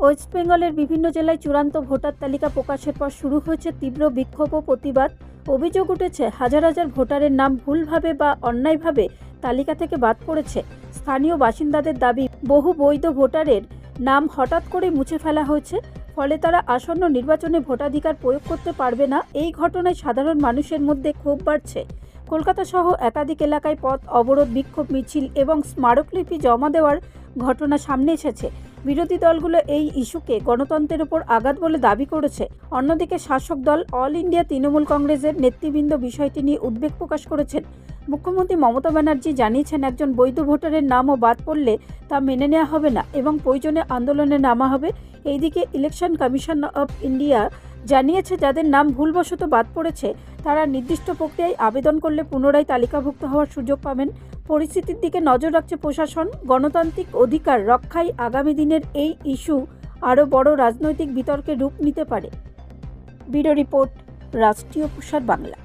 West বেঙ্গলের বিভিন্ন জেলায় চূড়ান্ত ভোটার তালিকা প্রকাশের পর শুরু হয়েছে তীব্র বিক্ষোভ ও প্রতিবাদ। অভিযোগ উঠেছে, হাজার হাজার ভোটারের নাম ভুলভাবে বা অন্যায়ভাবে তালিকা থেকে বাদ পড়েছে। স্থানীয় বাসিন্দাদের দাবি, বহু বৈধ ভোটারের নাম হঠাৎ করে মুছে ফেলা হয়েছে, ফলে তারা আসন্ন নির্বাচনে ভোটাধিকার প্রয়োগ করতে পারবে না। এই ঘটনায় সাধারণ মানুষের মধ্যে ক্ষোভ বাড়ছে। কলকাতা সহ একাধিক এলাকায় পথ অবরোধ, বিক্ষোভ মিছিল এবং স্মারকলিপি জমা দেওয়ার ঘটনা সামনে এসেছে। বিরোধী দলগুলো এই ইস্যুকে গণতন্ত্রের উপর আঘাত বলে দাবি করেছে। অন্যদিকে শাসক দল অল ইন্ডিয়া তৃণমূল কংগ্রেসের নেতৃবৃন্দ বিষয়টি নিয়ে উদ্বেগ প্রকাশ করেছেন। মুখ্যমন্ত্রী মমতা ব্যানার্জি জানিয়েছেন, একজন বৈধ ভোটারের নামও বাদ পড়লে তা মেনে নেওয়া হবে না এবং প্রয়োজনে আন্দোলনে নামা হবে। এইদিকে ইলেকশন কমিশন অফ ইন্ডিয়া জানিয়েছে, যাদের নাম ভুলবশত বাদ পড়েছে তারা নির্দিষ্ট প্রক্রিয়ায় আবেদন করলে পুনরায় তালিকাভুক্ত হওয়ার সুযোগ পাবেন। পরিস্থিতির দিকে নজর রাখছে প্রশাসন। গণতান্ত্রিক অধিকার রক্ষায় আগামী দিনের এই ইস্যু আরও বড় রাজনৈতিক বিতর্কে রূপ নিতে পারে। ব্যুরো রিপোর্ট, রাষ্ট্রীয় প্রসার বাংলা।